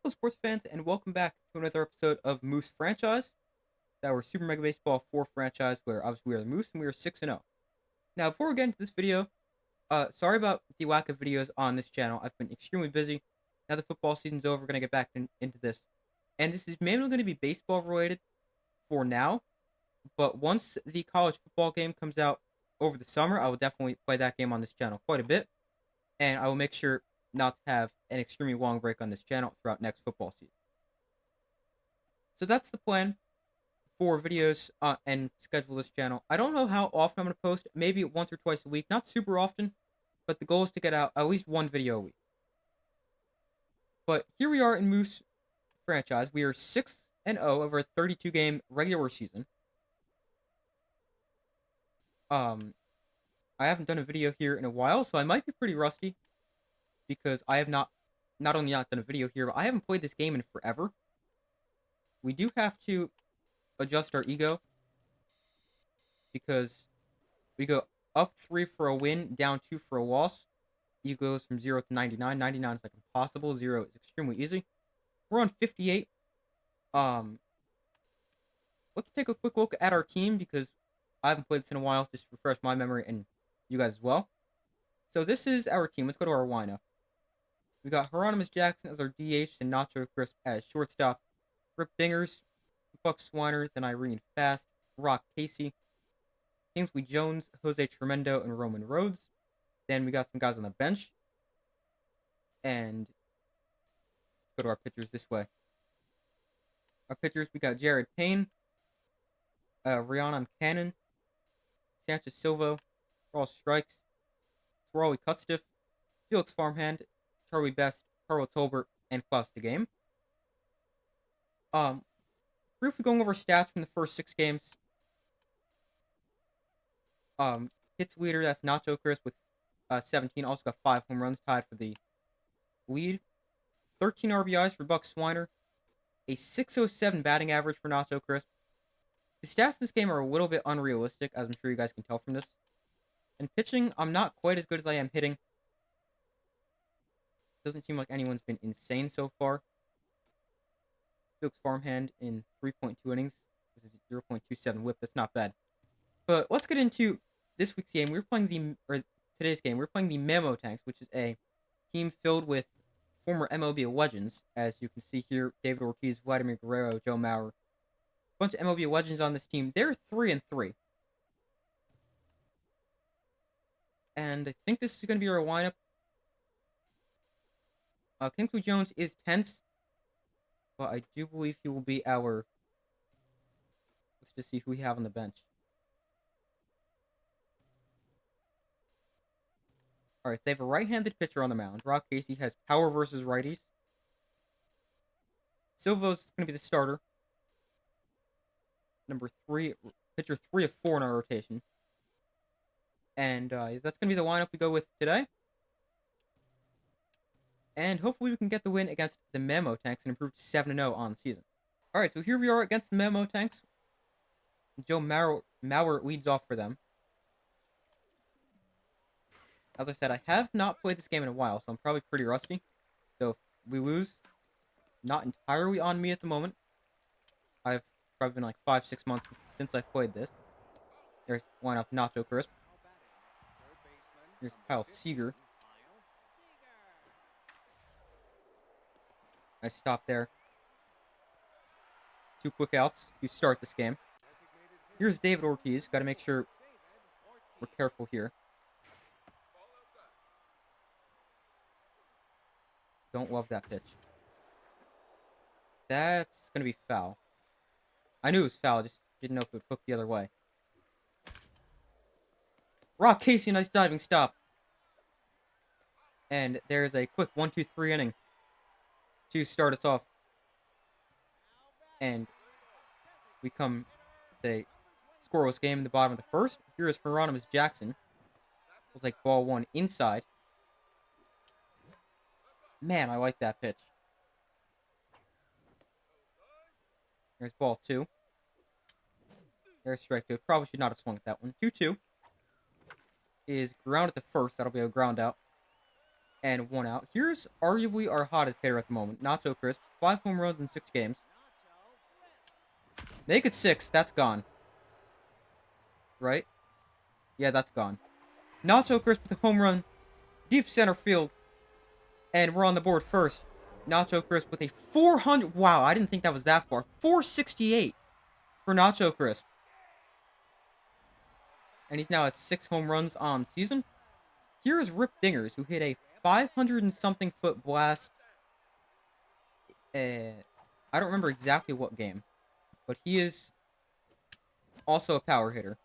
Hello, sports fans, and welcome back to another episode of Moose Franchise. That we're Super Mega Baseball 4 franchise, where obviously we are the Moose and we are 6 and 0. Now, before we get into this video, sorry about the lack of videos on this channel. I've been extremely busy. Now the football season's over, we're gonna get back into this, and this is mainly going to be baseball related for now. But once the college football game comes out over the summer, I will definitely play that game on this channel quite a bit, and I will make sure not to have an extremely long break on this channel throughout next football season. So that's the plan for videos and schedule this channel. I don't know how often I'm going to post, maybe once or twice a week, not super often, but the goal is to get out at least one video a week. But here we are in Moose franchise. We are 6 and 0 over a 32 game regular season. I haven't done a video here in a while, so I might be pretty rusty because I have not only not done a video here, but I haven't played this game in forever. We do have to adjust our ego because we go up 3 for a win, down 2 for a loss. E goes from 0 to 99. 99 is like impossible. 0 is extremely easy. We're on 58. Let's take a quick look at our team because I haven't played this in a while. Just refresh my memory and you guys as well. So this is our team. Let's go to our lineup. We got Hieronymus Jackson as our DH and Nacho Crisp as shortstop. Rip Dingers, Buck Swiner, then Irene Fast, Rock Casey, Kingsley Jones, Jose Tremendo, and Roman Rhodes. Then we got some guys on the bench. And let's go to our pitchers this way. Our pitchers, we got Jared Payne, Rhiannon Cannon, Sanchez Silva, Ross Strikes, Swirly Cutstiff, Felix Farmhand, Charlie Best, Carl Tolbert, and Klaus the Game. Briefly going over stats from the first 6 games. Hits leader, that's Nacho Chris with 17, also got 5 home runs, tied for the lead. 13 RBIs for Buck Swiner, a 607 batting average for Nacho Crisp. The stats in this game are a little bit unrealistic, as I'm sure you guys can tell from this. And pitching, I'm not quite as good as I am hitting. Doesn't seem like anyone's been insane so far. Felix Farmhand in 3.2 innings. This is 0.27 whip. That's not bad. But let's get into this week's game. Today's game. We're playing the Memo Tanks, which is a team filled with former MLB legends, as you can see here: David Ortiz, Vladimir Guerrero, Joe Mauer. A bunch of MLB legends on this team. They're 3 and 3, and I think this is going to be our lineup. Kingsley Jones is tense, but I do believe he will be our. Let's just see who we have on the bench. All right, so they have a right-handed pitcher on the mound. Rock Casey has power versus righties. Silva's going to be the starter. Number 3, pitcher 3 of 4 in our rotation. And that's going to be the lineup we go with today. And hopefully we can get the win against the Memo Tanks and improve to 7 0 on the season. All right, so here we are against the Memo Tanks. Joe Mauer leads off for them. As I said, I have not played this game in a while, so I'm probably pretty rusty. So if we lose, not entirely on me at the moment. I've probably been like 5-6 months since I've played this. There's one off Nacho Crisp. Here's Kyle Seager. Nice stop there. 2 quick outs to start this game. Here's David Ortiz. Got to make sure we're careful here. Don't love that pitch. That's going to be foul. I knew it was foul, just didn't know if it would hook the other way. Rock Casey, nice diving stop. And there's a quick 1-2-3 inning to start us off. And we come to a scoreless game in the bottom of the first. Here is Hieronymus Jackson. It was like ball 1 inside. Man, I like that pitch. There's ball 2. There's strike 2. Probably should not have swung at that one. 2-2 is ground at the first. That'll be a ground out. and 1 out. Here's arguably our hottest hitter at the moment, Nacho Crisp. 5 home runs in 6 games. Make it 6. That's gone. Right? Yeah, that's gone. Nacho Crisp with a home run. Deep center field. And we're on the board first. Nacho Crisp with a 400. Wow, I didn't think that was that far. 468 for Nacho Crisp. And he's now at 6 home runs on season. Here is Rip Dingers, who hit a 500 and something foot blast. I don't remember exactly what game, but he is also a power hitter.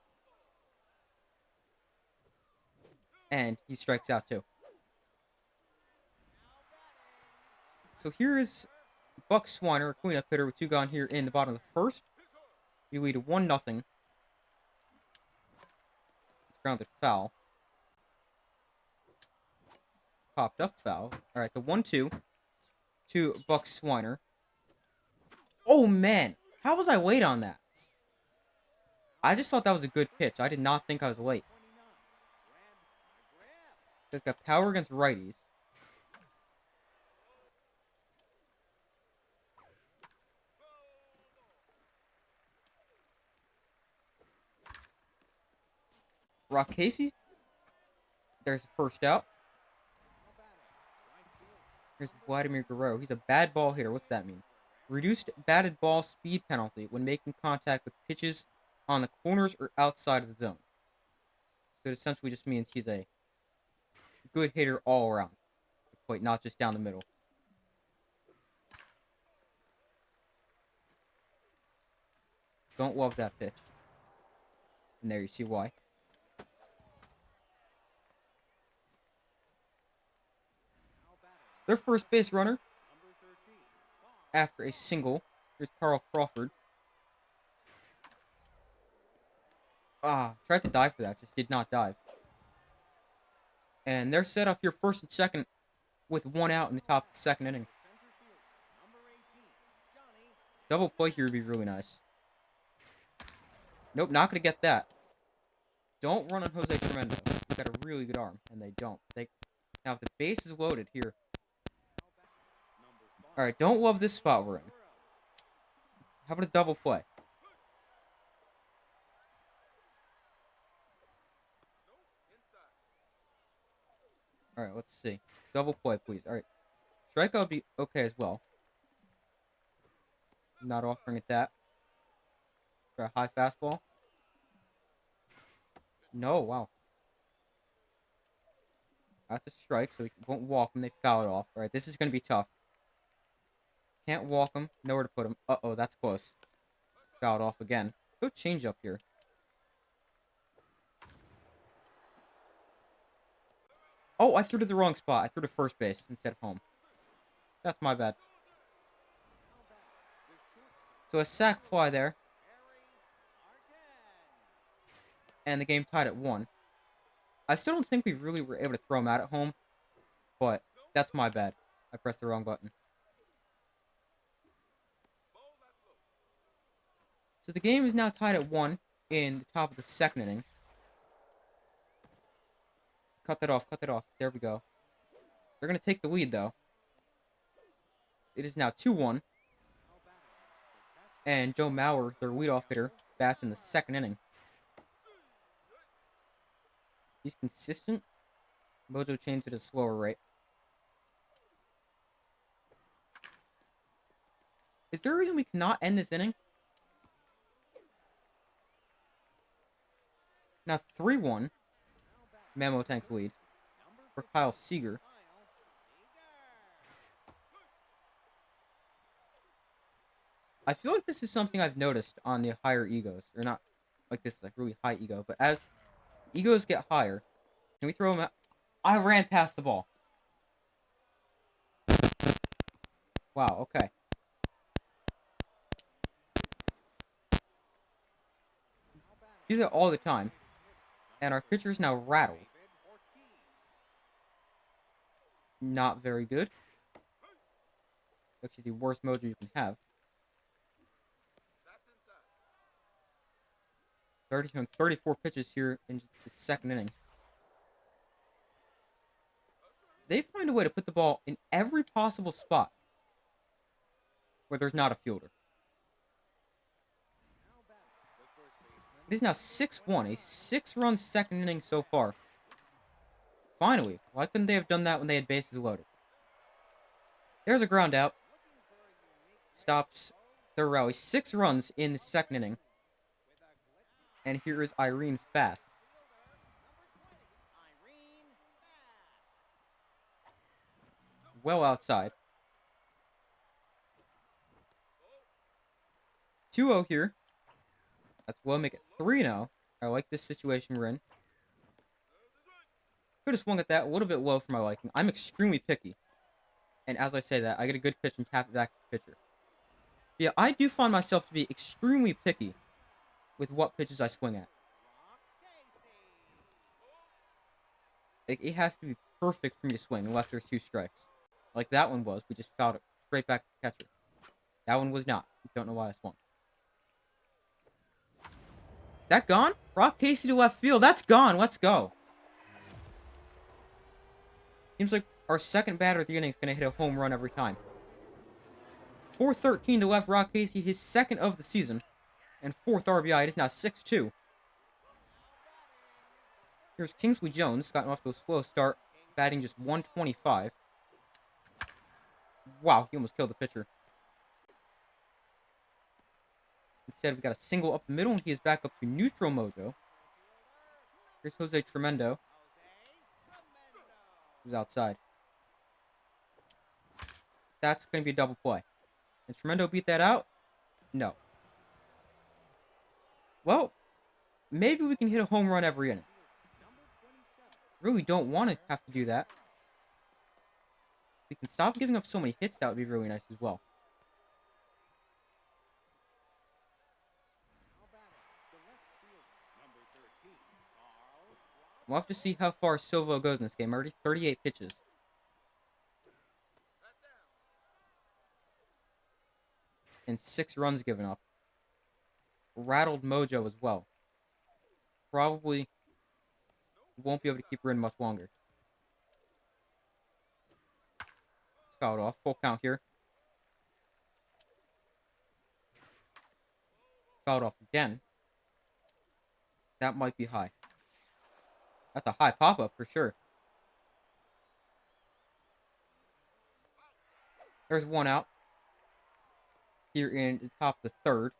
And he strikes out too. So here is Buck Swiner, a cleanup hitter with 2 gone here in the bottom of the first. We lead 1-0. It's grounded foul. Popped up foul. Alright, the 1-2 to Buck Swiner. Oh man, how was I late on that? I just thought that was a good pitch. I did not think I was late. He's got power against righties. Rock Casey. There's the first out. Here's Vladimir Guerrero. He's a bad ball hitter. What's that mean? Reduced batted ball speed penalty when making contact with pitches on the corners or outside of the zone. So it essentially just means he's a good hitter all around. Wait, not just down the middle. Don't love that pitch. And there you see why. Their first base runner, after a single, here's Carl Crawford. Tried to dive for that, just did not dive. And they're set up here first and second with 1 out in the top of the second inning. Double play here would be really nice. Nope, not going to get that. Don't run on Jose Tremendo. He's got a really good arm, and they don't. Now, if the base is loaded here. Alright, don't love this spot we're in. How about a double play? Alright, let's see. Double play, please. Alright. Strikeout would be okay as well. Not offering it that. For a high fastball. No, wow. That's a strike, so we won't walk him. They foul it off. Alright, this is going to be tough. Can't walk him. Nowhere to put him. Uh-oh, that's close. Fouled off again. Go change up here. Oh, I threw to the wrong spot. I threw to first base instead of home. That's my bad. So a sac fly there. And the game tied at 1. I still don't think we really were able to throw him out at home. But that's my bad. I pressed the wrong button. So the game is now tied at 1 in the top of the second inning. Cut that off, cut that off. There we go. They're going to take the lead, though. It is now 2-1. And Joe Mauer, their leadoff hitter, bats in the second inning. He's consistent. Mojo changed it at a slower rate. Is there a reason we cannot end this inning? Now 3-1. Memo Tanks leads for Kyle Seager. I feel like this is something I've noticed on the higher egos. Or not like this is like really high ego, but as egos get higher, can we throw him out? I ran past the ball. Wow, okay. Do that all the time. And our pitcher is now rattled. Not very good. Actually, the worst mojo you can have. 34 pitches here in the second inning. They find a way to put the ball in every possible spot where there's not a fielder. It is now 6-1, a 6-run second inning so far. Finally, why couldn't they have done that when they had bases loaded? There's a ground out. Stops their rally. 6 runs in the second inning. And here is Irene Fast. Well outside. 2-0 here. That's well, make it 3-0. I like this situation we're in. Could have swung at that a little bit low for my liking. I'm extremely picky. And as I say that, I get a good pitch and tap it back to the pitcher. But yeah, I do find myself to be extremely picky with what pitches I swing at. It has to be perfect for me to swing unless there's 2 strikes. Like that one was. We just fouled it straight back to the catcher. That one was not. Don't know why I swung. Is that gone? Rock Casey to left field. That's gone. Let's go. Seems like our second batter of the inning is going to hit a home run every time. 4-13 to left Rock Casey, his second of the season. And 4th RBI. It is now 6-2. Here's Kingsley Jones. Gotten off to a slow start. Batting just 125. Wow, he almost killed the pitcher. Instead, we got a single up the middle, and he is back up to neutral mojo. Here's Jose Tremendo. Who's outside. That's going to be a double play. Can Tremendo beat that out? No. Well, maybe we can hit a home run every inning. Really don't want to have to do that. We can stop giving up so many hits. That would be really nice as well. We'll have to see how far Silva goes in this game. Already 38 pitches. And 6 runs given up. Rattled mojo as well. Probably won't be able to keep her in much longer. It's fouled off. Full count here. Fouled off again. That might be high. That's a high pop-up for sure. There's 1 out. Here in the top of the 3rd.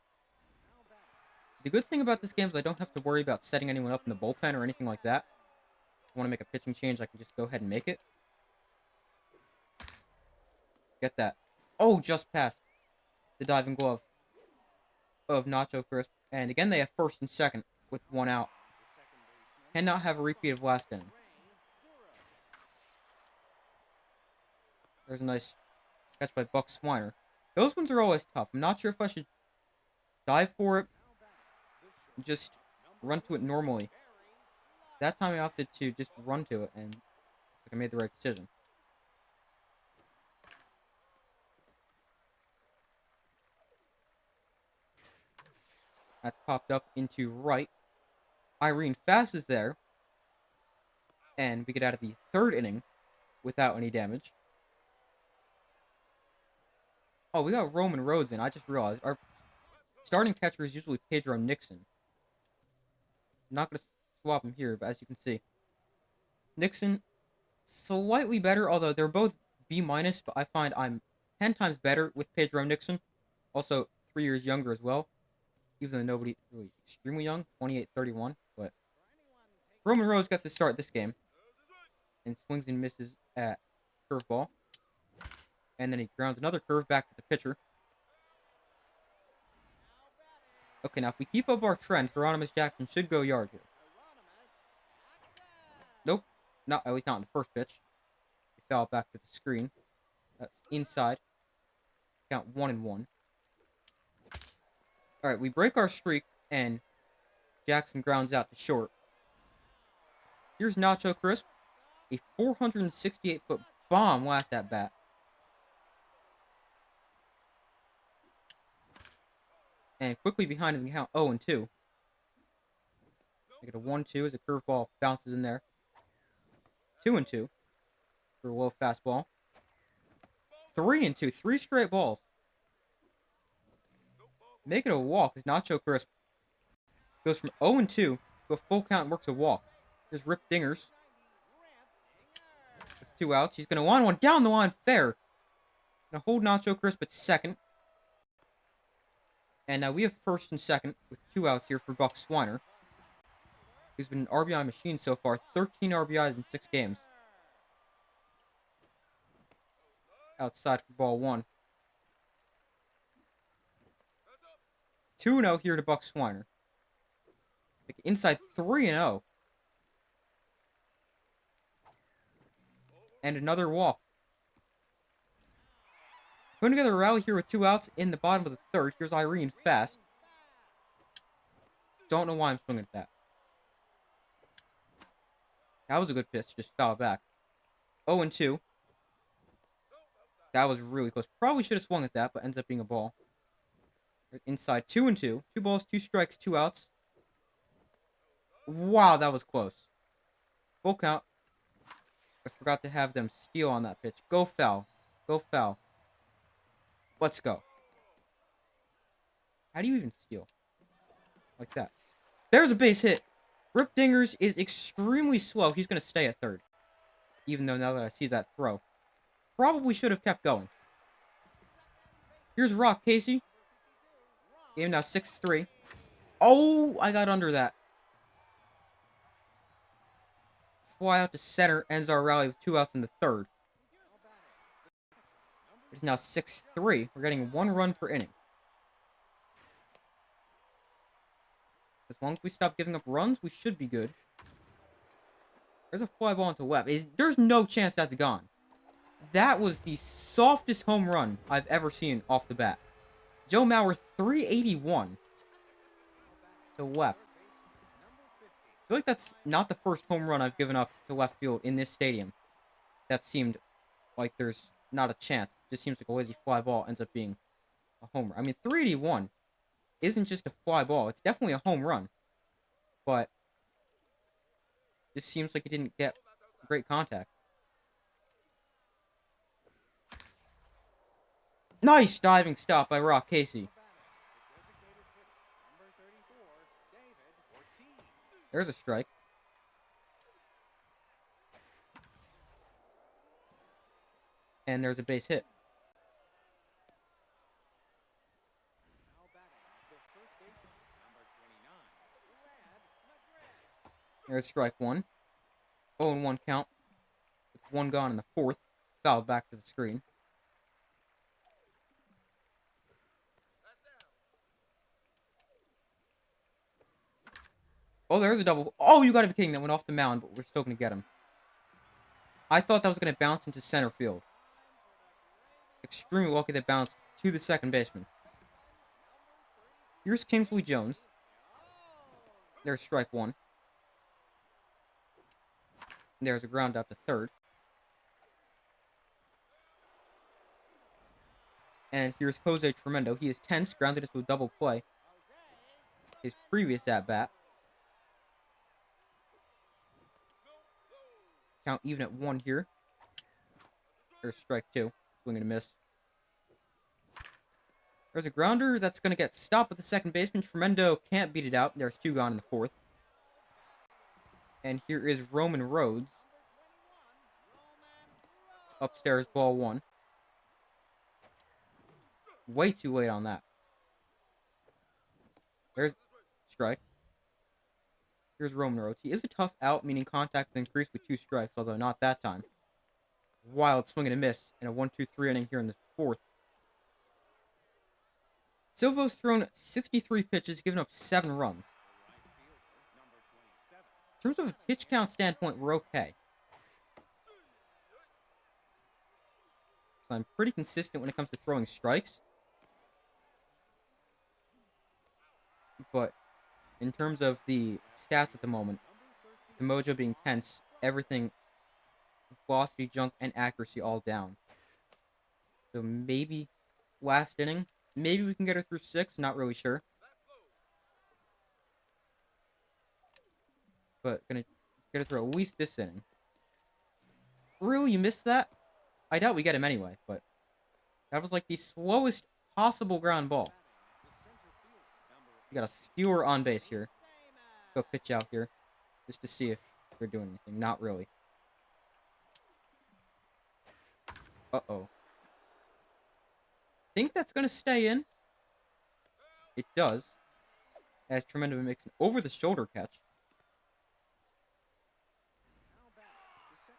The good thing about this game is I don't have to worry about setting anyone up in the bullpen or anything like that. If I want to make a pitching change, I can just go ahead and make it. Get that. Oh, just past the diving glove of Nacho Crisp. And again, they have first and second with 1 out. Cannot have a repeat of last inning. There's a nice catch by Buck Swiner. Those ones are always tough. I'm not sure if I should dive for it. Just run to it normally. That time I opted to just run to it, and I made the right decision. That's popped up into right. Irene Fast is there. And we get out of the 3rd inning without any damage. Oh, we got Roman Rhodes in. I just realized. Our starting catcher is usually Pedro Nixon. I'm not going to swap him here, but as you can see. Nixon, slightly better, although they're both B-, but I find I'm 10 times better with Pedro Nixon. Also, 3 years younger as well. Even though nobody really extremely young, 28-31. But Roman Rhodes gets to start this game. And swings and misses at curveball. And then he grounds another curve back to the pitcher. Okay, now if we keep up our trend, Hieronymus Jackson should go yard here. Nope. Not, at least not in the first pitch. He fell back to the screen. That's inside. Count 1-1. Alright, we break our streak, and Jackson grounds out to short. Here's Nacho Crisp. A 468-foot bomb last at bat. And quickly behind in the count 0-2. Make it a 1-2 as a curveball bounces in there. 2-2. for a low fastball. 3-2. 3 straight balls. Make it a walk as Nacho Crisp goes from 0-2 to a full count and works a walk. Here's Rip Dingers. That's 2 outs. He's going to want one down the line. Fair. Going to hold Nacho Crisp at second. And now we have first and second with 2 outs here for Buck Swiner, who's been an RBI machine so far. 13 RBIs in 6 games. Outside for ball 1. 2-0 here to Buck Swiner. Inside 3-0. And another walk. Putting together a rally here with 2 outs in the bottom of the third. Here's Irene fast. Don't know why I'm swinging at that. That was a good pitch. Just fouled back. 0-2. That was really close. Probably should have swung at that, but ends up being a ball. Inside 2-2. 2 balls, 2 strikes, 2 outs. Wow, that was close. Full count. I forgot to have them steal on that pitch. Go foul. Go foul. Let's go. How do you even steal? Like that. There's a base hit. Rip Dingers is extremely slow. He's going to stay at third. Even though now that I see that throw. Probably should have kept going. Here's Rock Casey. Game now 6-3. Oh, I got under that. Fly out to center. Ends our rally with 2 outs in the third. It's now 6-3. We're getting 1 run per inning. As long as we stop giving up runs, we should be good. There's a fly ball into left. There's no chance that's gone. That was the softest home run I've ever seen off the bat. Joe Mauer, 381 to left. I feel like that's not the first home run I've given up to left field in this stadium. That seemed like there's not a chance. It just seems like a lazy fly ball ends up being a homer. I mean, 381 isn't just a fly ball. It's definitely a home run. But it just seems like it didn't get great contact. Nice diving stop by Rock Casey. There's a strike. And there's a base hit. There's strike 1. 0-1 count. With 1 gone in the fourth. Fouled back to the screen. Oh, there's a double. Oh, you gotta be kidding. That went off the mound, but we're still gonna get him. I thought that was gonna bounce into center field. Extremely lucky that bounced to the second baseman. Here's Kingsley Jones. There's strike 1. There's a ground out to third. And here's Jose Tremendo. He is tense, grounded into a double play. His previous at-bat. Count even at 1 here. There's strike 2. Swing and a miss. There's a grounder that's going to get stopped at the second baseman. Tremendo can't beat it out. There's 2 gone in the fourth. And here is Roman Rhodes. It's upstairs, ball 1. Way too late on that. There's strike. Here's Roman Rhodes. He is a tough out, meaning contact is increased with 2 strikes, although not that time. Wild swing and a miss in a 1-2-3 inning here in the fourth. Silva's thrown 63 pitches, given up 7 runs. In terms of a pitch count standpoint, we're okay. So I'm pretty consistent when it comes to throwing strikes. But in terms of the stats at the moment, the mojo being tense, everything, velocity, junk, and accuracy all down. So maybe last inning, maybe we can get her through 6, not really sure. But gonna get her through at least this inning. Really, you missed that? I doubt we get him anyway, but that was like the slowest possible ground ball. We got a stealer on base here. Go pitch out here just to see if they're doing anything. Not really. Uh-oh. Think that's going to stay in. It does. As Tremendous makes an over-the-shoulder catch.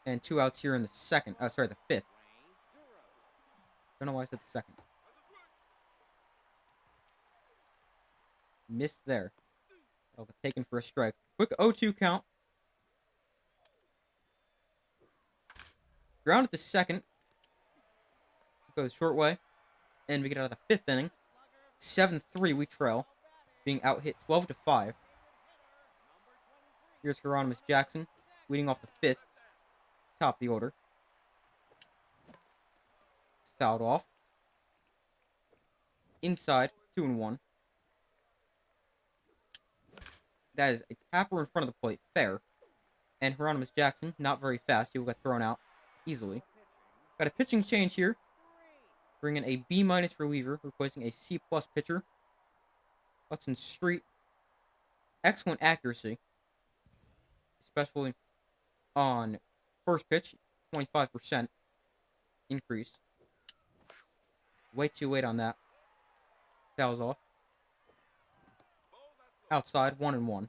And 2 outs here in the second. Sorry, the fifth. Don't know why I said the second. Missed there. That'll get taken for a strike. Quick 0-2 count. Grounded to second. Goes short way. And we get out of the fifth inning. 7-3 we trail. Being out hit 12-5. Here's Hieronymus Jackson. Leading off the fifth. Top of the order. It's fouled off. Inside. 2-1. That is a tapper in front of the plate. Fair. And Hieronymus Jackson, not very fast. He will get thrown out easily. Got a pitching change here. Bring in a B- reliever, replacing a C+ pitcher. Hudson Street. Excellent accuracy. Especially on first pitch. 25% increase. Way too late on that. Fouls off. Outside, 1-1.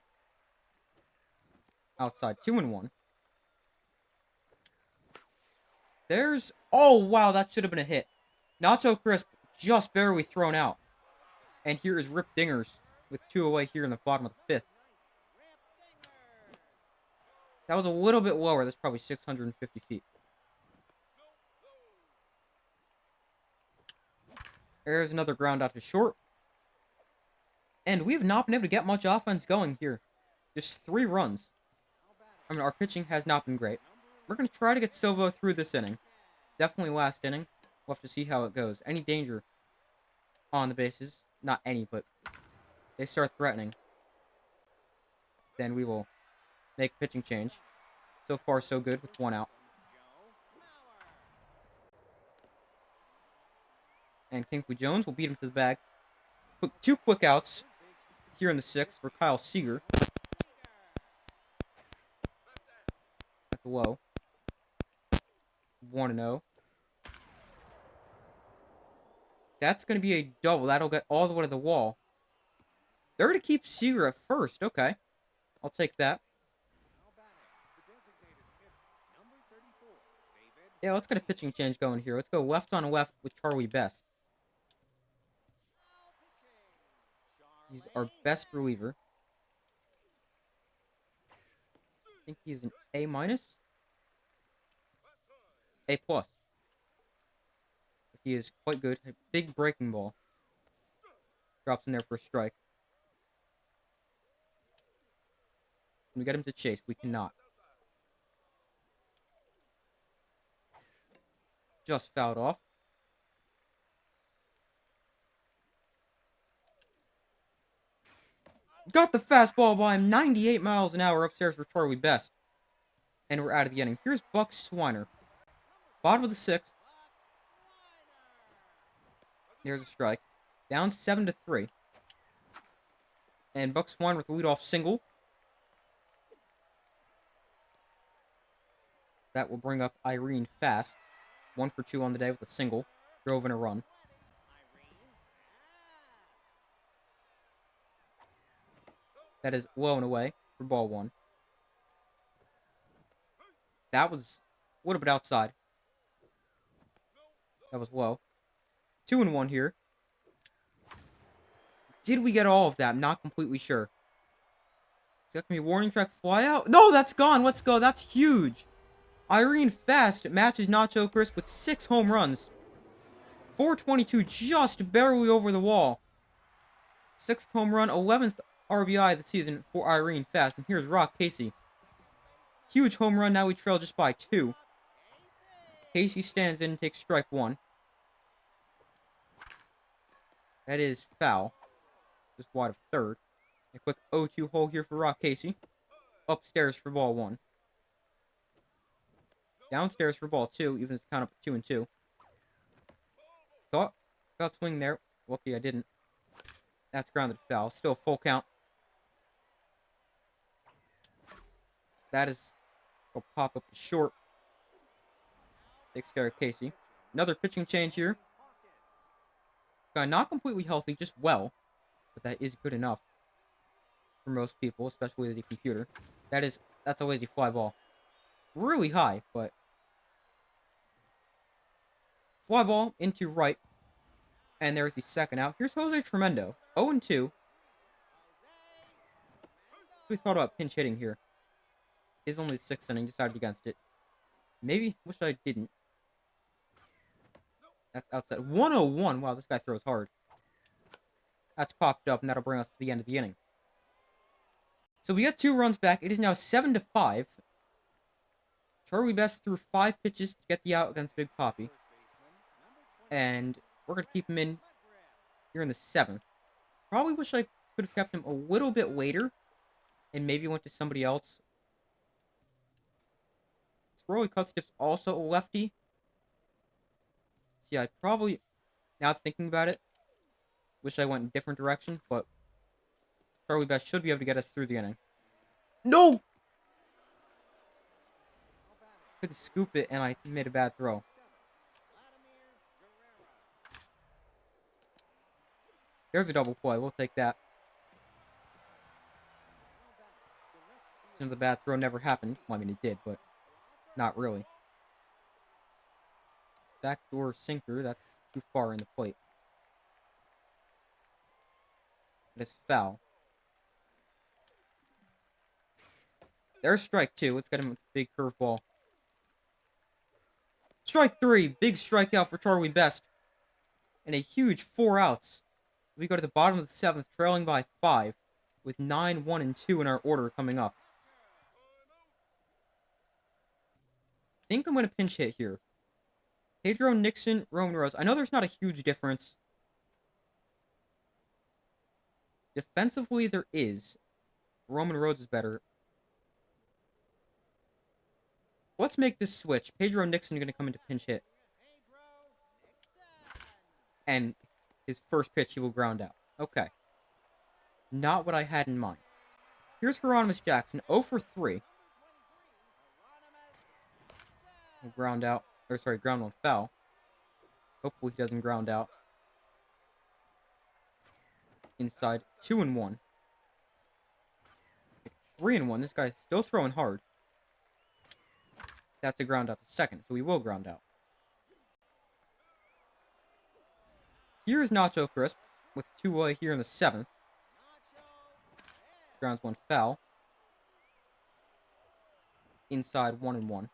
Outside, 2-1. There's... Oh, wow, that should have been a hit. Nacho Crisp just barely thrown out. And here is Rip Dingers with 2 away here in the bottom of the fifth. That was a little bit lower. That's probably 650 feet. There's another ground out to short. And we have not been able to get much offense going here. Just 3 runs. I mean, our pitching has not been great. We're going to try to get Silva through this inning. Definitely last inning. We'll have to see how it goes. Any danger on the bases? Not any, but they start threatening. Then we will make a pitching change. So far, so good with 1 out. And Kinkley Jones will beat him to the bag. 2 quick outs here in the 6th for Kyle Seager. That's low. 1-0. That's going to be a double. That'll get all the way to the wall. They're going to keep Seager at first. Okay. I'll take that. Yeah, let's get a pitching change going here. Let's go left on left with Charlie Best. He's our best reliever. I think he's an A-. A+. He is quite good. A big breaking ball. Drops in there for a strike. Can we get him to chase? We cannot. Just fouled off. Got the fastball by him. 98 miles an hour upstairs for Charlie Best. And we're out of the inning. Here's Buck Swiner. Bottom of the 6th. There's a strike. Down 7-3. And Buck Swiner with the leadoff single. That will bring up Irene Fast. 1 for 2 on the day with a single. Drove in a run. That is low and away for ball 1. That was a little bit outside. That was low. 2-1 here. Did we get all of that? I'm not completely sure. Is that going to be a warning track fly out? No, that's gone. Let's go. That's huge. Irene Fast matches Nacho Crisp with 6 home runs. 422 just barely over the wall. 6th home run, 11th RBI of the season for Irene Fast. And here's Rock Casey. Huge home run. Now we trail just by 2. Casey stands in and takes strike 1. That is foul. Just wide of third. A quick 0-2 hole here for Rock Casey. Upstairs for ball 1. Downstairs for ball 2, even as count up at 2-2. Thought about swing there. Lucky I didn't. That's grounded foul. Still full count. That is a pop up short. Takes care of Casey. Another pitching change here. Guy not completely healthy, just well. But that is good enough for most people, especially the computer. That's a lazy fly ball. Really high, but fly ball into right. And there's the second out. Here's Jose Tremendo. 0-2. We thought about pinch hitting here. Is only the 6th inning, decided against it. Maybe wish I didn't. That's outside. 101. Wow, this guy throws hard. That's popped up, and that'll bring us to the end of the inning. So we got 2 runs back. It is now 7-5. Charlie Best threw 5 pitches to get the out against Big Papi. And we're going to keep him in here in the 7th. Probably wish I could have kept him a little bit later. And maybe went to somebody else. Swirly Cutstiff's also a lefty. See, I probably, now thinking about it, wish I went in a different direction, but Charlie Best should be able to get us through the inning. No! Couldn't scoop it, and I made a bad throw. There's a double play. We'll take that. Since the bad throw never happened. Well, I mean, it did, but not really. Backdoor sinker. That's too far in the plate. It's foul. There's strike 2. Let's get him with a big curveball. Strike 3. Big strikeout for Charlie Best. And a huge 4 outs. We go to the bottom of the 7th, trailing by 5. With 9, 1, and 2 in our order coming up. I think I'm going to pinch hit here. Pedro Nixon, Roman Rose. I know there's not a huge difference. Defensively, there is. Roman Rhodes is better. Let's make this switch. Pedro Nixon is going to come into pinch hit. And his first pitch, he will ground out. Okay. Not what I had in mind. Here's Hieronymus Jackson, 0 for 3. He'll ground out. Or sorry, ground one foul. Hopefully he doesn't ground out. Inside, 2-1. 3-1. This guy's still throwing hard. That's a ground out to second, so he will ground out. Here's Nacho Crisp with 2 away here in the 7th. Grounds one foul. Inside, 1-1.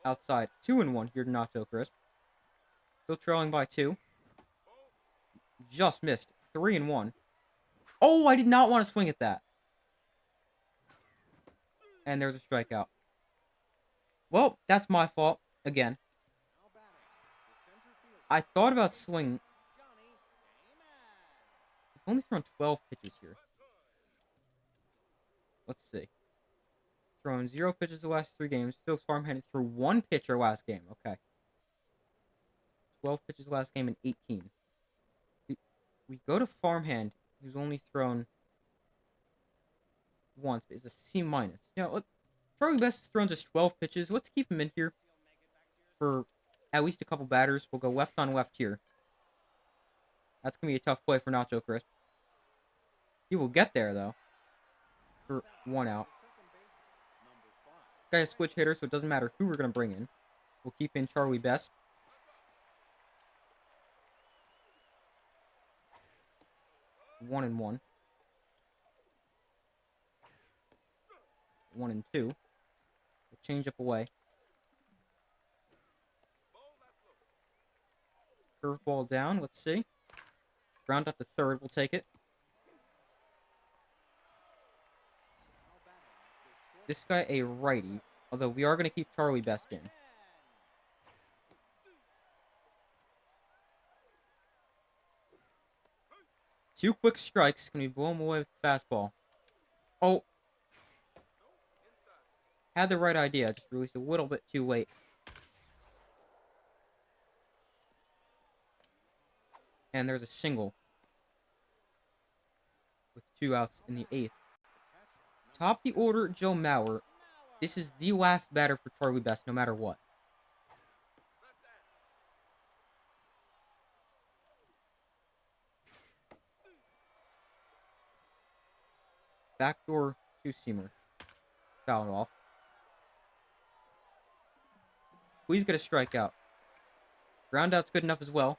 Outside, 2-1 here to Nacho Crisp. Still trailing by 2. Just missed. 3-1. Oh, I did not want to swing at that. And there's a strikeout. Well, that's my fault. Again. I thought about swinging. I've only thrown 12 pitches here. Let's see. Thrown 0 pitches the last 3 games. Phil Farmhand threw 1 pitch our last game. Okay. 12 pitches last game and 18. We go to Farmhand, who's only thrown once, but is a C-. You know, Charlie Best has thrown just 12 pitches. Let's keep him in here for at least a couple batters. We'll go left on left here. That's going to be a tough play for Nacho Crisp. He will get there, though, for 1 out. Guy is switch hitter, so it doesn't matter who we're going to bring in. We'll keep in Charlie Best. One and 1. 1-2. We'll change up away. Curveball down. Let's see. Ground up to third. We'll take it. This guy a righty. Although we are going to keep Charlie Best in. Two quick strikes. Can we blow him away with the fastball? Oh. Had the right idea, just released a little bit too late. And there's a single with 2 outs in the 8th. Top the order, Joe Mauer. This is the last batter for Charlie Best, no matter what. Backdoor two-seamer. Fouled off. Please get a strikeout. Ground out's good enough as well.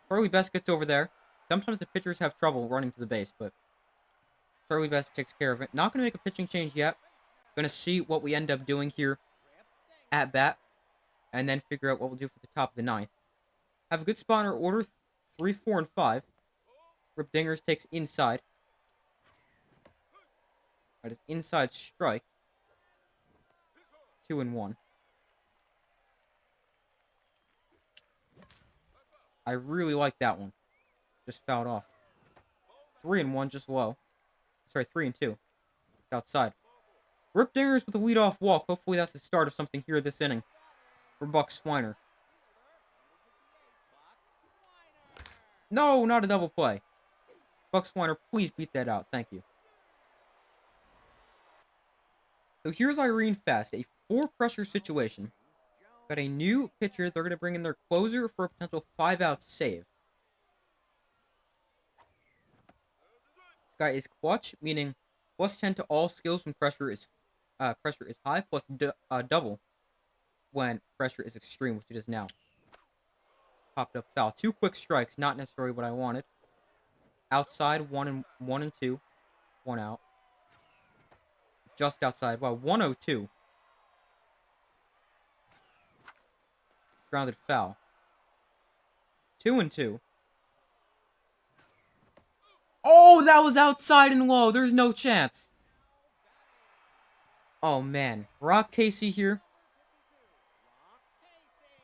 Charlie Best gets over there. Sometimes the pitchers have trouble running to the base, but Charlie Best takes care of it. Not going to make a pitching change yet. Going to see what we end up doing here at bat, and then figure out what we'll do for the top of the 9th. Have a good spot in our order, 3, 4, and 5. Rip Dingers takes inside. That is inside strike. 2 and 1. I really like that one. Just fouled off. 3 and 1, just low. Sorry, 3 and 2. Outside. Rip Dingers with a leadoff walk. Hopefully that's the start of something here this inning for Buck Swiner. No, not a double play. Buck Swiner, please beat that out. Thank you. So here's Irene Fast, a 4-pressure situation. Got a new pitcher. They're going to bring in their closer for a potential 5-out save. This guy is clutch, meaning +10 to all skills when pressure is high, plus double when pressure is extreme, which it is now. Popped up foul. 2 quick strikes, not necessarily what I wanted. Outside, 1 and 2. 1 out. Just outside. Wow, 102. Grounded foul. 2 and 2. Oh, that was outside and low. There's no chance. Oh, man. Brock Casey here.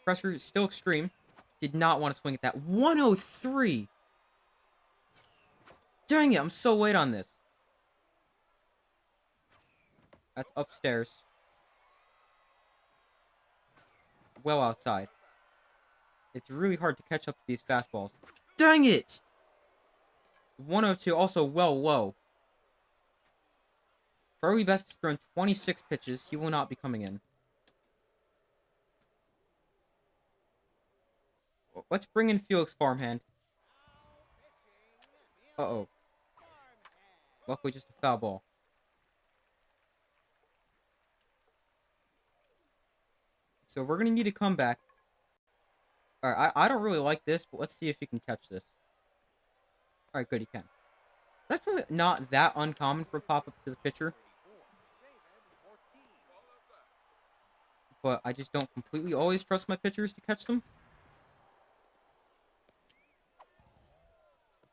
Pressure is still extreme. Did not want to swing at that. 103. Dang it, I'm so late on this. That's upstairs. Well outside. It's really hard to catch up to these fastballs. Dang it! 102, also well low. Charlie Best has thrown 26 pitches. He will not be coming in. Let's bring in Felix Farmhand. Uh-oh. Luckily, just a foul ball. So we're going to need a comeback. Alright, I don't really like this, but let's see if he can catch this. Alright, good, he can. It's actually not that uncommon for a pop-up to the pitcher. But I just don't completely always trust my pitchers to catch them.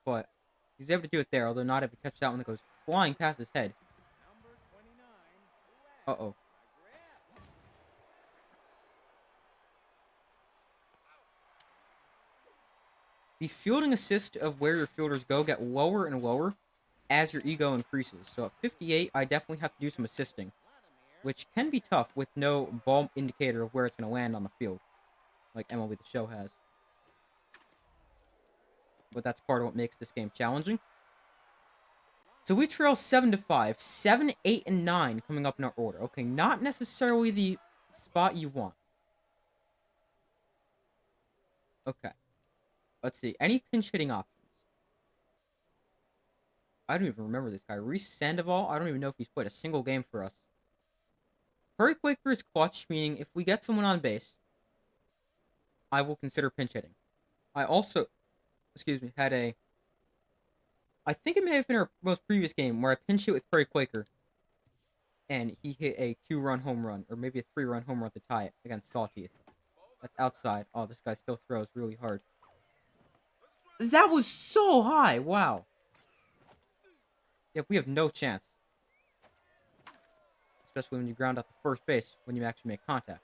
But he's able to do it there, although not able to catch that one that goes flying past his head. Uh-oh. The fielding assist of where your fielders go get lower and lower as your ego increases. So at 58, I definitely have to do some assisting, which can be tough with no ball indicator of where it's going to land on the field, like MLB The Show has. But that's part of what makes this game challenging. So we trail 7-5, 7, 8, and 9 coming up in our order. Okay, not necessarily the spot you want. Okay. Let's see. Any pinch hitting options? I don't even remember this guy. Reese Sandoval? I don't even know if he's played a single game for us. Perry Quaker is clutch, meaning if we get someone on base, I will consider pinch hitting. I also, had a... I think it may have been our most previous game where I pinch hit with Perry Quaker, and he hit a 2-run home run, or maybe a 3-run home run to tie it against Sawteeth. That's outside. Oh, this guy still throws really hard. That was so high! Wow. Yeah, we have no chance. Especially when you ground out the first base, when you actually make contact.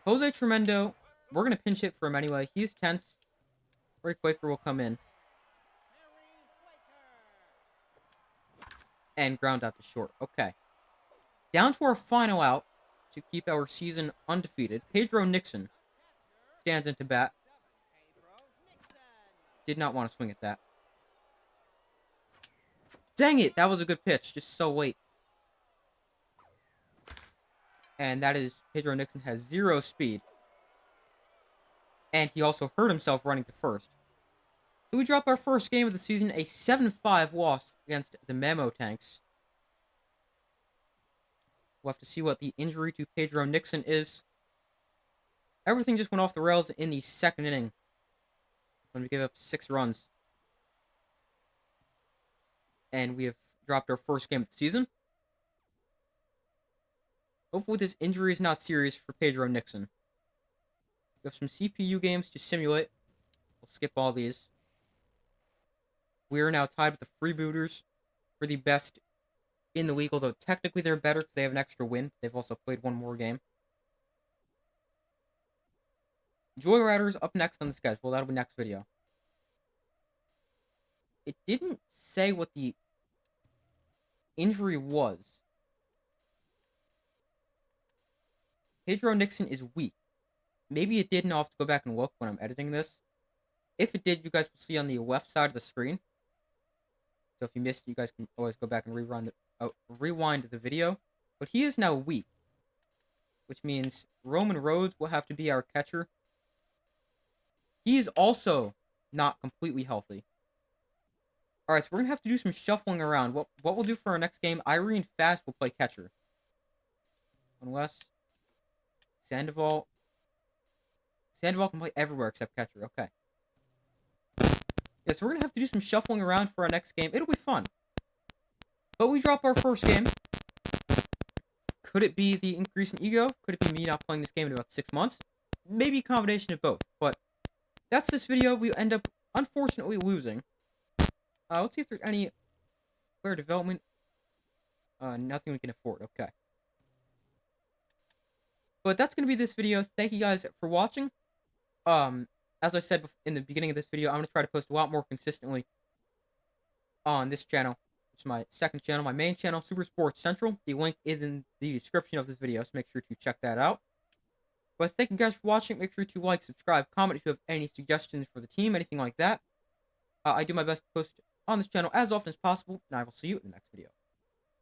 Jose Tremendo, we're going to pinch hit for him anyway. He's tense. Perry Quaker will come in. And ground out to short. Okay. Down to our final out to keep our season undefeated. Pedro Nixon stands into bat. Did not want to swing at that. Dang it, that was a good pitch. Just so late. And that is, Pedro Nixon has 0 speed. And he also hurt himself running to first. So we drop our first game of the season, a 7-5 loss against the Memo Tanks. We'll have to see what the injury to Pedro Nixon is. Everything just went off the rails in the second inning when we gave up 6 runs. And we have dropped our first game of the season. Hopefully this injury is not serious for Pedro Nixon. We have some CPU games to simulate. We'll skip all these. We are now tied with the Freebooters for the best in the league, although technically they're better because they have an extra win. They've also played one more game. Joyriders up next on the schedule. That'll be next video. It didn't say what the injury was. Pedro Nixon is weak. Maybe it did, and I'll have to go back and look when I'm editing this. If it did, you guys will see on the left side of the screen. So if you missed, you guys can always go back and rewind the video. But he is now weak, which means Roman Rhodes will have to be our catcher. He is also not completely healthy. Alright, so we're going to have to do some shuffling around. What we'll do for our next game, Irene Fast will play catcher. Unless Sandoval can play everywhere except catcher. Okay. Yeah, so we're going to have to do some shuffling around for our next game. It'll be fun. But we drop our first game. Could it be the increase in ego? Could it be me not playing this game in about 6 months? Maybe a combination of both. But that's this video. We end up, unfortunately, losing. Let's see if there's any player development. Nothing we can afford. Okay. But that's going to be this video. Thank you guys for watching. As I said in the beginning of this video, I'm going to try to post a lot more consistently on this channel. It's my second channel, my main channel, Super Sports Central. The link is in the description of this video, so make sure to check that out. But thank you guys for watching. Make sure to like, subscribe, comment if you have any suggestions for the team, anything like that. I do my best to post on this channel as often as possible, and I will see you in the next video.